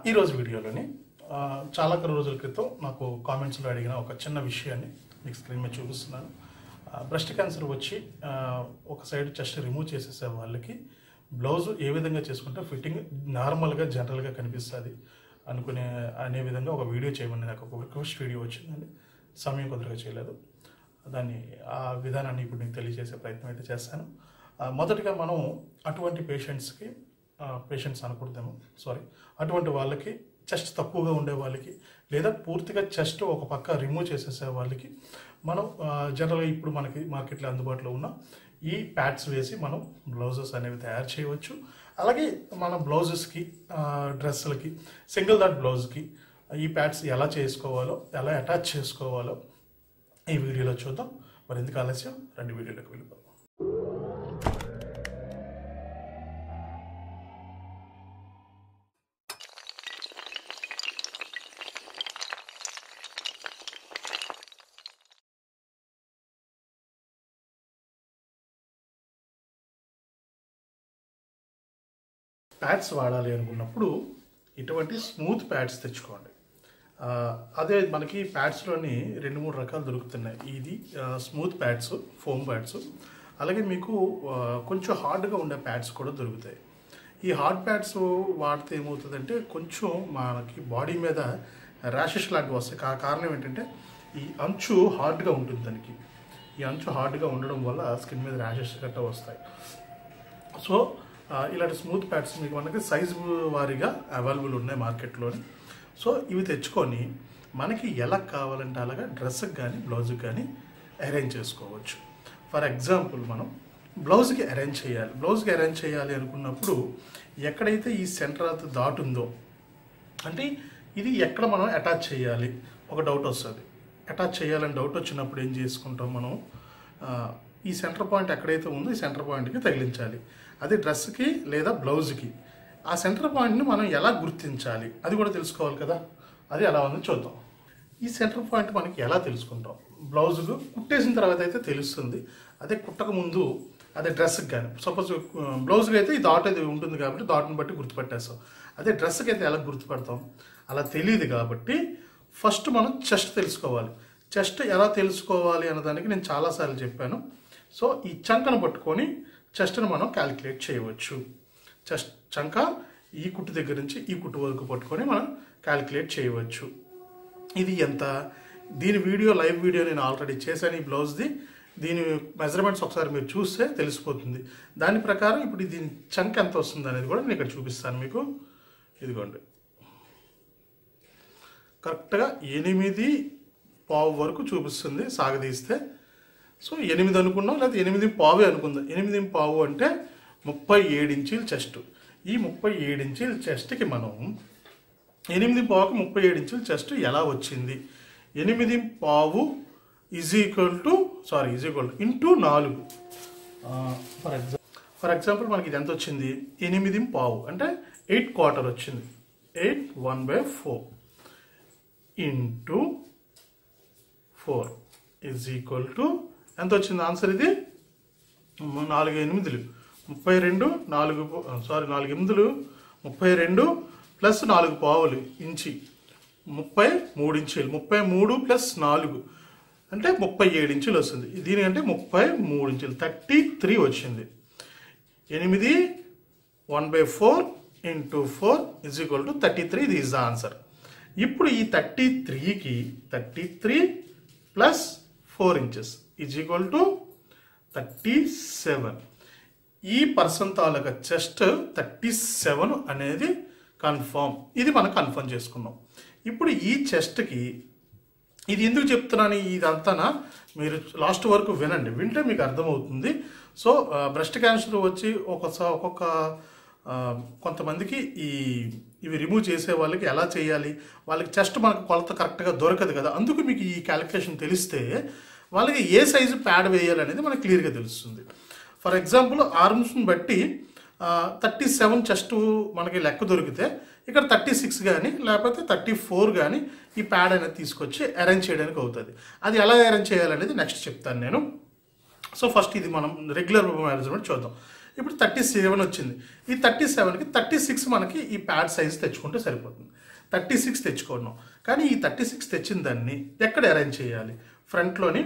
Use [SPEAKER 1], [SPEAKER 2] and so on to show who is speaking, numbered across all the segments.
[SPEAKER 1] ఈరోజు వీడియోలోని చాలా రోజుల క్రితం నాకు కామెంట్స్లో అడిగిన ఒక చిన్న విషయాన్ని మీకు స్క్రీన్ మీద చూపిస్తున్నాను. బ్రెస్ట్ క్యాన్సర్ వచ్చి ఒక సైడ్ చెస్ట్ రిమూవ్ చేసేసే వాళ్ళకి బ్లౌజ్ ఏ విధంగా చేసుకుంటే ఫిట్టింగ్ నార్మల్గా జనరల్గా కనిపిస్తుంది అనే విధంగా ఒక వీడియో చేయమని నాకు ఒక రిక్వెస్ట్ వీడియో వచ్చిందండి. సమయం కుదరగా చేయలేదు. ఆ విధానాన్ని ఇప్పుడు నేను తెలియజేసే ప్రయత్నం అయితే చేస్తాను. మొదటిగా మనం అటువంటి పేషెంట్స్ అనకూడదేమో అటువంటి వాళ్ళకి చెస్ట్ తక్కువగా ఉండే వాళ్ళకి లేదా పూర్తిగా చెస్ట్ ఒక పక్క రిమూవ్ చేసేసే వాళ్ళకి మనం జనరల్గా ఇప్పుడు మనకి మార్కెట్లో అందుబాటులో ఉన్న ఈ ప్యాడ్స్ వేసి మనం బ్లౌజెస్ అనేవి తయారు చేయవచ్చు. అలాగే మన బ్లౌజెస్కి డ్రెస్సులకి సింగిల్ డాట్ బ్లౌజ్కి ఈ ప్యాడ్స్ ఎలా చేసుకోవాలో ఎలా అటాచ్ చేసుకోవాలో ఈ వీడియోలో చూద్దాం. మరి ఎందుకు ఆలస్యం, రెండు వీడియోలోకి వెళ్ళిపోతాం. ప్యాడ్స్ వాడాలి అనుకున్నప్పుడు ఇటువంటి స్మూత్ ప్యాడ్స్ తెచ్చుకోండి. అదే మనకి ప్యాడ్స్లోని 2-3 రకాలు దొరుకుతున్నాయి. ఇది స్మూత్ ప్యాడ్స్, ఫోమ్ ప్యాడ్స్, అలాగే మీకు కొంచెం హార్డ్గా ఉండే ప్యాడ్స్ కూడా దొరుకుతాయి. ఈ హార్డ్ ప్యాడ్స్ వాడితే ఏమవుతుందంటే కొంచెం మనకి బాడీ మీద ర్యాషెస్ లాంటివి వస్తాయి. కారణం ఏంటంటే ఈ అంచు హార్డ్గా ఉంటుంది. దానికి ఈ అంచు హార్డ్గా ఉండడం వల్ల స్కిన్ మీద ర్యాషెస్ గట్రా వస్తాయి. సో ఇలాంటి స్మూత్ ప్యాడ్స్ మీకు మనకి సైజు వారీగా అవైలబుల్ ఉన్నాయి మార్కెట్లోని. సో ఇవి తెచ్చుకొని మనకి ఎలా కావాలంటే అలాగా డ్రెస్కి కానీ బ్లౌజ్కి కానీ అరేంజ్ చేసుకోవచ్చు. ఫర్ ఎగ్జాంపుల్ మనం బ్లౌజ్కి అరేంజ్ చేయాలి అనుకున్నప్పుడు ఎక్కడైతే ఈ సెంటర్ ఆఫ్ డాట్ ఉందో అంటే ఇది ఎక్కడ మనం అటాచ్ చేయాలి ఒక డౌట్ వస్తుంది. అటాచ్ చేయాలని డౌట్ వచ్చినప్పుడు ఏం చేసుకుంటాం మనం, ఈ సెంటర్ పాయింట్ ఎక్కడైతే ఉందో ఈ సెంటర్ పాయింట్కి తగిలించాలి. అది డ్రెస్కి లేదా బ్లౌజ్కి. ఆ సెంటర్ పాయింట్ని మనం ఎలా గుర్తించాలి అది కూడా తెలుసుకోవాలి కదా. అది ఎలా ఉందో చూద్దాం. ఈ సెంటర్ పాయింట్ మనకి ఎలా తెలుసుకుంటాం, బ్లౌజుకు కుట్టేసిన తర్వాత అయితే తెలుస్తుంది. అదే కుట్టక ముందు అదే డ్రెస్కి కానీ సపోజ్ బ్లౌజ్కి అయితే ఈ డాట్ అది ఉంటుంది కాబట్టి డాట్ని బట్టి గుర్తుపట్టేస్తాం. అదే డ్రెస్కి అయితే ఎలా గుర్తుపడతాం, అలా తెలియదు. కాబట్టి ఫస్ట్ మనం చెస్ట్ తెలుసుకోవాలి. చెస్ట్ ఎలా తెలుసుకోవాలి అన్నదానికి నేను చాలాసార్లు చెప్పాను. సో ఈ చంకను పట్టుకొని చెస్ట్ను మనం క్యాలిక్యులేట్ చేయవచ్చు. చెస్ట్ చంక ఈ కుట్టు దగ్గర నుంచి ఈ కుట్టు వరకు పట్టుకొని మనం క్యాలిక్యులేట్ చేయవచ్చు. ఇది ఎంత, దీని లైవ్ వీడియో నేను ఆల్రెడీ చేశాను ఈ బ్లౌజ్ది. దీని మెజర్మెంట్స్ ఒకసారి మీరు చూస్తే తెలిసిపోతుంది. దాని ప్రకారం ఇప్పుడు దీని చంక ఎంత వస్తుంది అనేది కూడా నేను ఇక్కడ చూపిస్తాను మీకు. ఇదిగోండి, కరెక్ట్గా 8.15 వరకు చూపిస్తుంది సాగదీస్తే. సో 8 అనుకున్నాం, లేదా 8.15 అనుకుందాం. 8.15 అంటే 37 ఇంచీల చెస్ట్. ఈ 37 ఇంచీల చెస్ట్కి మనం 8.15కి 37 ఇంచీల చెస్ట్ ఎలా వచ్చింది, 8.15 is equal to into 4. For example మనకి ఇది ఎంత వచ్చింది, 8.15 అంటే 8/4 వచ్చింది. 8/1/4 ఇంటూ 4 ఈజ్ ఈక్వల్ టు ఎంత వచ్చింది ఆన్సర్. ఇది 4 8 32, 4 8 32 ప్లస్ 4 పావులు ఇంచి 33 ఇంచీలు. 33 ప్లస్ 4 అంటే 37 ఇంచులు వస్తుంది. దీనికంటే 33 ఇంచులు 33 వచ్చింది. 8/1/4 ఇంటూ 4 ఈజ్ ఈక్వల్ టు 33. ఇది ఈజ్ ద ఆన్సర్. ఇప్పుడు ఈ 33కి 33 plus 4 inches is equal to 37. ఈ పర్సన్ తాలూకా చెస్ట్ 37 అనేది కన్ఫర్మ్. ఇది మనం కన్ఫర్మ్ చేసుకున్నాం. ఇప్పుడు ఈ చెస్ట్కి ఇది ఎందుకు చెప్తున్నాను ఇదంతా మీరు లాస్ట్ వరకు వినండి, వింటే మీకు అర్థమవుతుంది. సో బ్రెస్ట్ క్యాన్సర్ వచ్చి ఒక్కొక్క కొంతమందికి ఇవి రిమూవ్ చేసే వాళ్ళకి ఎలా చేయాలి, వాళ్ళకి చెస్ట్ మనకు కొలత కరెక్ట్గా దొరకదు కదా. అందుకు మీకు ఈ క్యాలిక్యులేషన్ తెలిస్తే వాళ్ళకి ఏ సైజు ప్యాడ్ వేయాలి అనేది మనకు క్లియర్గా తెలుస్తుంది. ఫర్ ఎగ్జాంపుల్ ఆర్మ్స్ని బట్టి 37 చెస్ట్ మనకి లెక్క దొరికితే ఇక్కడ 36 కానీ లేకపోతే 34 కానీ ఈ ప్యాడ్ అనేది తీసుకొచ్చి అరేంజ్ చేయడానికి అవుతుంది. అది ఎలా అరేంజ్ చేయాలనేది నెక్స్ట్ చెప్తాను నేను. సో ఫస్ట్ ఇది మనం రెగ్యులర్ మెజర్మెంట్ చూద్దాం. ఇప్పుడు 37 వచ్చింది. ఈ 37కి 36 మనకి ఈ ప్యాడ్ సైజ్ తెచ్చుకుంటే సరిపోతుంది. 36 తెచ్చుకున్నాం. కానీ ఈ 36 తెచ్చిన దాన్ని ఎక్కడ అరేంజ్ చేయాలి? ఫ్రంట్లోని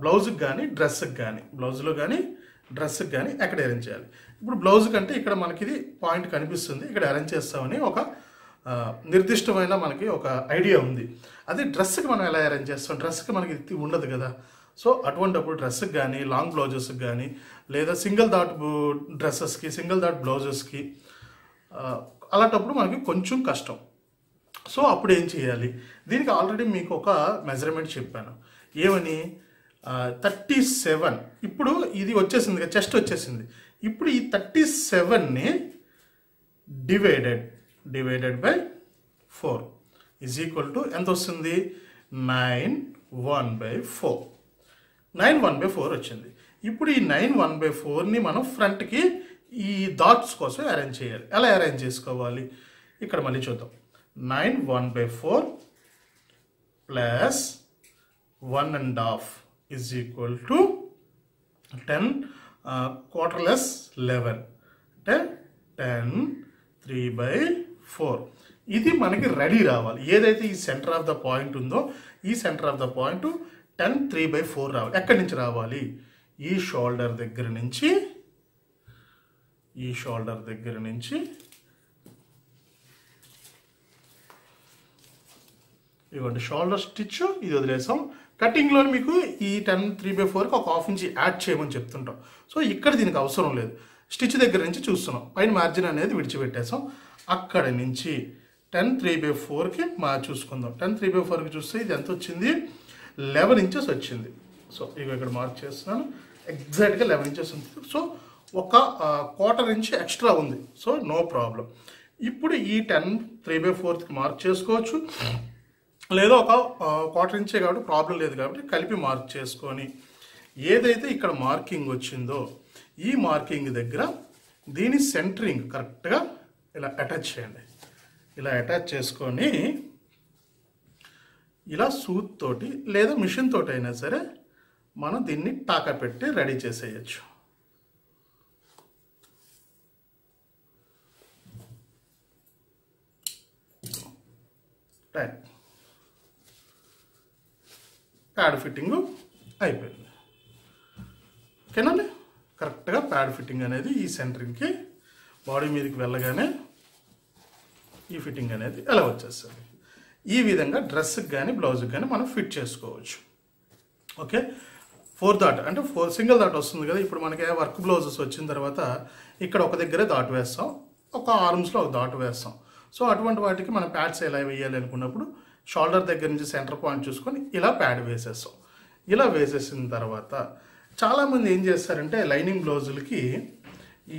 [SPEAKER 1] బ్లౌజ్కి కానీ డ్రెస్కి కానీ, బ్లౌజ్లో కానీ డ్రెస్కి కానీ ఎక్కడ అరేంజ్ చేయాలి? ఇప్పుడు బ్లౌజ్ కంటే ఇక్కడ మనకి ఇది పాయింట్ కనిపిస్తుంది, ఇక్కడ అరేంజ్ చేస్తామని ఒక నిర్దిష్టమైన మనకి ఒక ఐడియా ఉంది. అదే డ్రెస్కి మనం ఎలా అరేంజ్ చేస్తాం? డ్రెస్కి మనకి ఇది ఉండదు కదా. సో అటువంటిప్పుడు డ్రెస్కి కానీ, లాంగ్ బ్లౌజెస్కి కానీ, లేదా సింగిల్ డాట్ డ్రెస్సెస్కి, సింగిల్ డాట్ బ్లౌజెస్కి, అలాంటప్పుడు మనకి కొంచెం కష్టం. సో అప్పుడు ఏం చేయాలి? దీనికి ఆల్రెడీ మీకు ఒక మెజర్మెంట్ చెప్పాను. ఏమని? 37. ఇప్పుడు ఇది వచ్చేసింది కదా, చెస్ట్ వచ్చేసింది. ఇప్పుడు ఈ 37ని divided by 4 is equal to ఎంత వస్తుంది? 9/1/4. 9/1/4 వచ్చింది. ఇప్పుడు ఈ 9/1/4ని మనం ఫ్రంట్కి ఈ డాట్స్ కోసం అరేంజ్ చేయాలి. ఎలా అరేంజ్ చేసుకోవాలి? ఇక్కడ మళ్ళీ చూద్దాం. 9/1/4 plus 1.5 is equal to 10 quarterless 11 అంటే 10 3/4. ఇది మనకి రెడీ రావాలి. ఏదైతే ఈ సెంటర్ ఆఫ్ ద పాయింట్ ఉందో ఈ సెంటర్ ఆఫ్ ద పాయింట్ 10 3/4 రావాలి. ఎక్కడి నుంచి రావాలి? ఈ షోల్డర్ దగ్గర నుంచి ఇవ్వండి షోల్డర్ స్టిచ్ ఇది వదిలేసాం. కటింగ్లో మీకు ఈ 10 3/4కి ఒక ½ ఇంచ్ యాడ్ చేయమని చెప్తుంటాం. సో ఇక్కడ దీనికి అవసరం లేదు. స్టిచ్ దగ్గర నుంచి చూస్తున్నాం, పైన మార్జిన్ అనేది విడిచిపెట్టేసాం. అక్కడ నుంచి 10 3/4కి చూసుకుందాం. 10 3/4కి చూస్తే ఇది ఎంత వచ్చింది? 11 ఇంచెస్ వచ్చింది. సో ఇక ఇక్కడ మార్క్ చేస్తున్నాను, ఎగ్జాక్ట్గా 11 ఇంచెస్ ఉంది. సో ఒక 1/4 ఇంచ్ ఎక్స్ట్రా ఉంది. So no problem. ఇప్పుడు ఈ 10 3/4కి మార్క్ చేసుకోవచ్చు, లేదా ఒక 1/4 ఇంచే కాబట్టి ప్రాబ్లం లేదు కాబట్టి కలిపి మార్క్ చేసుకొని ఏదైతే ఇక్కడ మార్కింగ్ వచ్చిందో ఈ మార్కింగ్ దగ్గర దీని సెంటరింగ్ కరెక్ట్గా ఇలా అటాచ్ చేయండి. ఇలా అటాచ్ చేసుకొని ఇలా సూత్ తోటి లేదా మిషన్ తోటి అయినా సరే మనం దీన్ని టాకా పెట్టి రెడీ చేసేయచ్చు. రైట్, ప్యాడ్ ఫిట్టింగ్ అయిపోయింది. ఓకేనండి, కరెక్ట్గా ప్యాడ్ ఫిట్టింగ్ అనేది ఈ సెంటరింగ్కి బాడీ మీదకి వెళ్ళగానే ఈ ఫిట్టింగ్ అనేది ఎలా వచ్చేస్తుంది. ఈ విధంగా డ్రెస్కి కానీ బ్లౌజ్కి కానీ మనం ఫిట్ చేసుకోవచ్చు. ఓకే, 4 డాట్ అంటే 4 సింగిల్ డాట్ వస్తుంది కదా. ఇప్పుడు మనకి వర్క్ బ్లౌజెస్ వచ్చిన తర్వాత ఇక్కడ ఒక దగ్గరే డాట్ వేస్తాం, ఒక ఆర్మ్స్లో ఒక డాట్ వేస్తాం. సో అటువంటి వాటికి మనం ప్యాడ్స్ ఎలా వేయాలి అనుకున్నప్పుడు షోల్డర్ దగ్గర నుంచి సెంటర్ పాయింట్ చూసుకొని ఇలా ప్యాడ్ వేసేస్తాం. ఇలా వేసేసిన తర్వాత చాలామంది ఏం చేస్తారంటే లైనింగ్ బ్లౌజులకి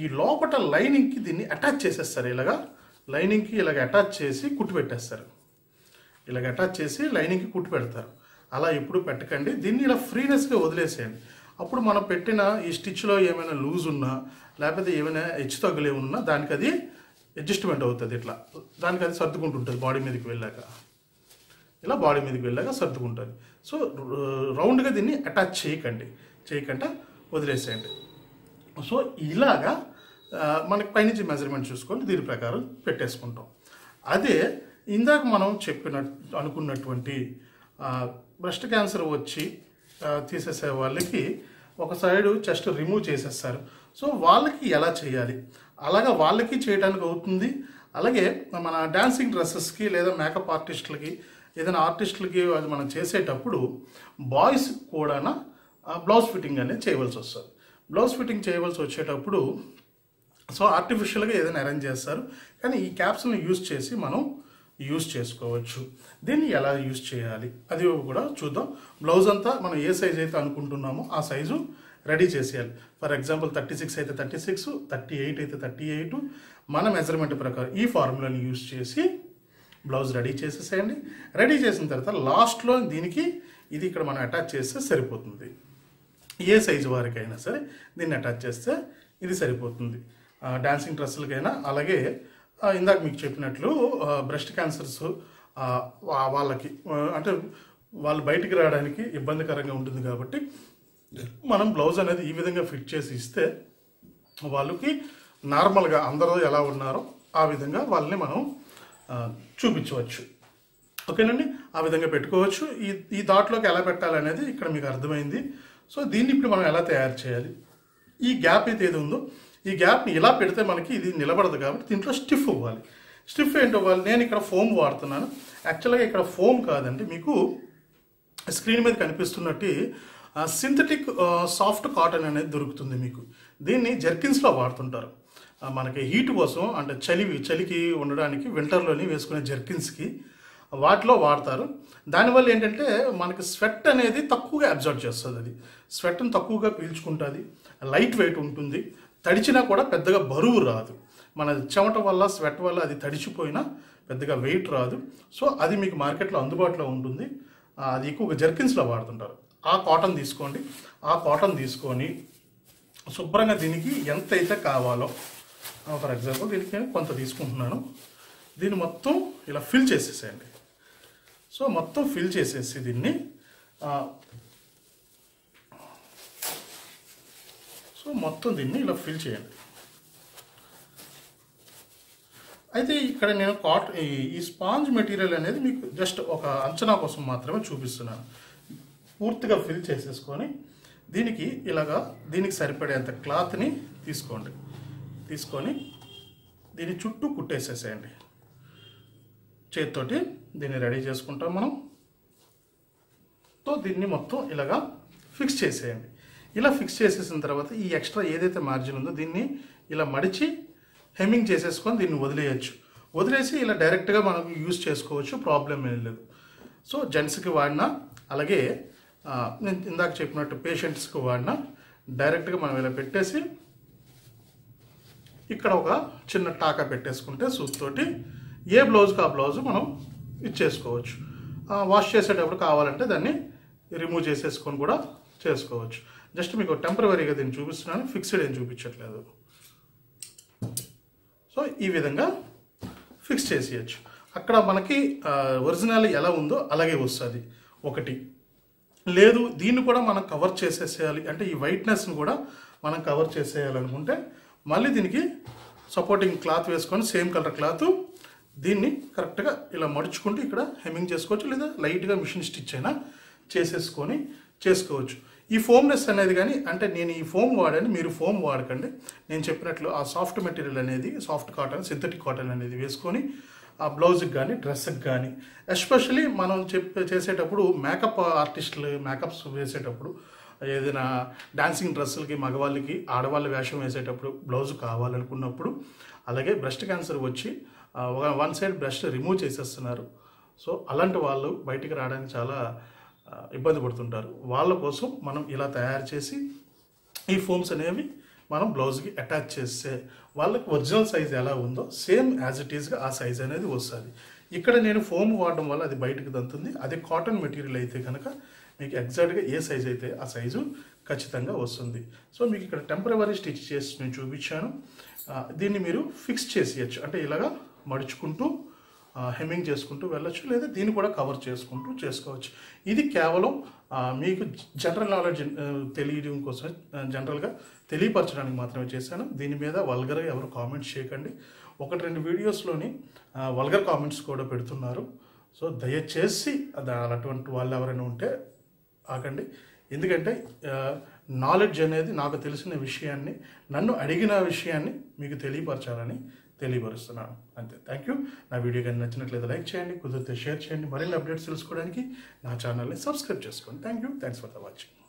[SPEAKER 1] ఈ లోపల లైనింగ్కి దీన్ని అటాచ్ చేసేస్తారు. ఇలాగా లైనింగ్కి ఇలాగ అటాచ్ చేసి కుట్టు పెట్టేస్తారు. ఇలాగ అటాచ్ చేసి లైనింగ్కి కుట్టు పెడతారు. అలా ఎప్పుడు పెట్టకండి, దీన్ని ఇలా ఫ్రీనెస్గా వదిలేసేయండి. అప్పుడు మనం పెట్టిన ఈ స్టిచ్లో ఏమైనా లూజ్ ఉన్నా లేకపోతే ఏమైనా హెచ్చు తగ్గులు ఏమన్నా దానికి అది అడ్జస్ట్మెంట్ అవుతుంది. ఇట్లా దానికి అది సర్దుకుంటుంటుంది బాడీ మీదకి వెళ్ళాక. ఇలా బాడీ మీదకి వెళ్ళాక సర్దుకుంటుంది. సో రౌండ్గా దీన్ని అటాచ్ చేయకుండా వదిలేసేయండి. సో ఇలాగా మనకి పైనుంచి మెజర్మెంట్ చూసుకొని దీని ప్రకారం పెట్టేసుకుంటాం. అదే ఇందాక మనం అనుకున్నటువంటి బ్రెస్ట్ క్యాన్సర్ వచ్చి తీసేసే వాళ్ళకి ఒక సైడు చెస్ట్ రిమూవ్ చేసేస్తారు. సో వాళ్ళకి ఎలా చేయాలి? అలాగా వాళ్ళకి చేయడానికి అవుతుంది. అలాగే మన డాన్సింగ్ డ్రెస్సెస్కి లేదా మేకప్ ఆర్టిస్టులకి ఏదైనా ఆర్టిస్టులకి అది మనం చేసేటప్పుడు బాయ్స్ కూడా బ్లౌజ్ ఫిట్టింగ్ అనేది చేయవలసి వస్తుంది. బ్లౌజ్ ఫిట్టింగ్ చేయవలసి వచ్చేటప్పుడు సో ఆర్టిఫిషియల్గా ఏదైనా అరేంజ్ చేస్తారు, కానీ ఈ క్యాప్స్ని మనం యూజ్ చేసుకోవచ్చు. దీన్ని ఎలా యూజ్ చేయాలి అది కూడా చూద్దాం. బ్లౌజ్ అంతా మనం ఏ సైజ్ అయితే అనుకుంటున్నామో ఆ సైజు రెడీ చేసేయాలి. ఫర్ ఎగ్జాంపుల్ 36 అయితే 36, 38 అయితే 38 మన మెజర్మెంట్ ప్రకారం ఈ ఫార్ములాని యూజ్ చేసి బ్లౌజ్ రెడీ చేసేసేయండి. రెడీ చేసిన తర్వాత లాస్ట్లో దీనికి ఇది ఇక్కడ మనం అటాచ్ చేస్తే సరిపోతుంది. ఏ సైజు వారికైనా సరే దీన్ని అటాచ్ చేస్తే ఇది సరిపోతుంది. డాన్సింగ్ డ్రెస్సులకైనా అలాగే ఇందాక మీకు చెప్పినట్లు బ్రెస్ట్ క్యాన్సర్స్ వాళ్ళకి అంటే వాళ్ళు బయటికి రావడానికి ఇబ్బందికరంగా ఉంటుంది కాబట్టి మనం బ్లౌజ్ అనేది ఈ విధంగా ఫిట్ చేసి ఇస్తే వాళ్ళకి నార్మల్గా అందరూ ఎలా ఉన్నారో ఆ విధంగా వాళ్ళని మనం చూపించవచ్చు. ఓకేనండి, ఆ విధంగా పెట్టుకోవచ్చు. ఈ దాట్లోకి ఎలా పెట్టాలనేది ఇక్కడ మీకు అర్థమైంది. సో దీన్ని ఇప్పుడు మనం ఎలా తయారు చేయాలి, ఈ గ్యాప్ అయితే ఏది ఉందో ఈ గ్యాప్ని ఇలా పెడితే మనకి ఇది నిలబడదు కాబట్టి దీంట్లో స్టిఫ్ ఇవ్వాలి. స్టిఫ్ ఏంటి ఇవ్వాలి, నేను ఇక్కడ ఫోమ్ వాడుతున్నాను. యాక్చువల్గా ఇక్కడ ఫోమ్ కాదండి, మీకు స్క్రీన్ మీద కనిపిస్తున్నట్టు సింథటిక్ సాఫ్ట్ కాటన్ అనేది దొరుకుతుంది మీకు. దీన్ని జర్కిన్స్లో వాడుతుంటారు, మనకి హీట్ కోసం అంటే చలికి ఉండడానికి వింటర్లోని వేసుకునే జర్కిన్స్కి వాటిలో వాడతారు. దానివల్ల ఏంటంటే మనకి స్వెట్ అనేది తక్కువగా అబ్జర్వ్ చేస్తుంది, అది స్వెట్ని తక్కువగా పీల్చుకుంటుంది, లైట్ వెయిట్ ఉంటుంది, తడిచినా కూడా పెద్దగా బరువు రాదు. మన చెమట వల్ల స్వెట్ వల్ల అది తడిచిపోయినా పెద్దగా వెయిట్ రాదు. సో అది మీకు మార్కెట్లో అందుబాటులో ఉంటుంది, అది ఎక్కువగా జర్కిన్స్లో వాడుతుంటారు. ఆ కాటన్ తీసుకోండి, ఆ కాటన్ తీసుకొని శుభ్రంగా దీనికి ఎంత అయితే కావాలో, ఫర్ ఎగ్జాంపుల్ దీనికి నేను కొంత తీసుకుంటున్నాను, దీన్ని మొత్తం ఇలా ఫిల్ చేసేసేయండి. సో మొత్తం ఫిల్ చేసేసి దీన్ని ఇలా ఫిల్ చేయండి. అయితే ఇక్కడ నేను ఈ స్పాంజ్ మెటీరియల్ అనేది మీకు జస్ట్ ఒక అంచనా కోసం మాత్రమే చూపిస్తున్నాను. పూర్తిగా ఫిల్ చేసేసుకొని దీనికి సరిపడేంత క్లాత్ని తీసుకొని దీని చుట్టూ కుట్టేసేసేయండి. చేతితోటి దీన్ని రెడీ చేసుకుంటాం మనం. దీన్ని మొత్తం ఇలాగా ఫిక్స్ చేసేయండి. ఇలా ఫిక్స్ చేసేసిన తర్వాత ఈ ఎక్స్ట్రా ఏదైతే మార్జిన్ ఉందో దీన్ని ఇలా మడిచి హెమ్మింగ్ చేసేసుకొని దీన్ని వదిలేసి ఇలా డైరెక్ట్గా మనం యూజ్ చేసుకోవచ్చు, ప్రాబ్లం ఏం లేదు. సో జెంట్స్కి వాడినా, అలాగే నేను ఇందాక చెప్పినట్టు పేషెంట్స్కి వాడినా డైరెక్ట్గా మనం ఇలా పెట్టేసి ఇక్కడ ఒక చిన్న టాకా పెట్టేసుకుంటే సూత్తోటి ఏ బ్లౌజ్కి ఆ బ్లౌజ్ మనం ఇచ్చేసుకోవచ్చు. వాష్ చేసేటప్పుడు కావాలంటే దాన్ని రిమూవ్ చేసేసుకొని కూడా చేసుకోవచ్చు. జస్ట్ మీకు టెంపరవరీగా దీన్ని చూపిస్తున్నాను, ఫిక్స్డ్ ఏం చూపించట్లేదు. సో ఈ విధంగా ఫిక్స్ చేసేయచ్చు. అక్కడ మనకి ఒరిజినల్ ఎలా ఉందో అలాగే వస్తుంది. ఒకటి లేదు, దీన్ని కూడా మనం కవర్ చేసేసేయాలి అంటే ఈ వైట్నెస్ని కూడా మనం కవర్ చేసేయాలనుకుంటే మళ్ళీ దీనికి సపోర్టింగ్ క్లాత్ వేసుకొని సేమ్ కలర్ క్లాత్ దీన్ని కరెక్ట్గా ఇలా మడుచుకుంటూ ఇక్కడ హెమ్మింగ్ చేసుకోవచ్చు, లేదా లైట్గా మిషన్ స్టిచ్ అయినా చేసుకోవచ్చు. ఈ ఫోమ్నెస్ అనేది కానీ అంటే నేను ఈ ఫోమ్ వాడాను, మీరు ఫోమ్ వాడకండి. నేను చెప్పినట్లు ఆ సాఫ్ట్ మెటీరియల్ అనేది, సాఫ్ట్ కాటన్, సింథటిక్ కాటన్ అనేది వేసుకొని ఆ బ్లౌజ్కి కానీ డ్రెస్కి కానీ, ఎస్పెషలీ మనం చేసేటప్పుడు మేకప్ ఆర్టిస్టులు మేకప్స్ వేసేటప్పుడు, ఏదైనా డాన్సింగ్ డ్రెస్సులకి మగవాళ్ళకి ఆడవాళ్ళ వేషం వేసేటప్పుడు బ్లౌజ్ కావాలనుకున్నప్పుడు, అలాగే బ్రెస్ట్ క్యాన్సర్ వచ్చి వన్ సైడ్ బ్రెస్ట్ రిమూవ్ చేసేస్తున్నారు. సో అలాంటి వాళ్ళు బయటికి రావడానికి చాలా ఇబ్బంది పడుతుంటారు. వాళ్ళ కోసం మనం ఇలా తయారు చేసి ఈ ఫోమ్స్ అనేవి మనం బ్లౌజ్కి అటాచ్ చేస్తే వాళ్ళకి ఒరిజినల్ సైజ్ ఎలా ఉందో సేమ్ యాజ్ ఇట్ ఈస్గా ఆ సైజ్ అనేది వస్తుంది. ఇక్కడ నేను ఫోమ్ వాడడం వల్ల అది బయటకు దంతుంది. అదే కాటన్ మెటీరియల్ అయితే కనుక మీకు ఎగ్జాక్ట్గా ఏ సైజ్ అయితే ఆ సైజు ఖచ్చితంగా వస్తుంది. సో మీకు ఇక్కడ టెంపరవరీ స్టిచ్ చేసి నేను చూపించాను. దీన్ని మీరు ఫిక్స్ చేసేయచ్చు, అంటే ఇలాగా మడుచుకుంటూ హెమ్మింగ్ చేసుకుంటూ వెళ్ళొచ్చు, లేదా దీన్ని కూడా కవర్ చేసుకుంటూ చేసుకోవచ్చు. ఇది కేవలం మీకు జనరల్ నాలెడ్జ్ తెలియడం కోసం, జనరల్గా తెలియపరచడానికి మాత్రమే చేశాను. దీని మీద వల్గర్గా ఎవరు కామెంట్స్ చేయకండి. 1-2 వీడియోస్లోని వల్గర్ కామెంట్స్ కూడా పెడుతున్నారు. సో దయచేసి అటువంటి వాళ్ళు ఎవరైనా ఉంటే ఆగండి. ఎందుకంటే నాలెడ్జ్ అనేది నాకు తెలిసిన విషయాన్ని, నన్ను అడిగిన విషయాన్ని మీకు తెలియపరచాలని తెలియపరుస్తున్నాను. అంతే. Thank you. నా వీడియో కానీ నచ్చినట్లయితే లైక్ చేయండి, కుదిరితే షేర్ చేయండి. మరిన్ని అప్డేట్స్ తెలుసుకోవడానికి నా ఛానల్ని సబ్స్క్రైబ్ చేసుకోండి. Thank you. Thanks for the watching.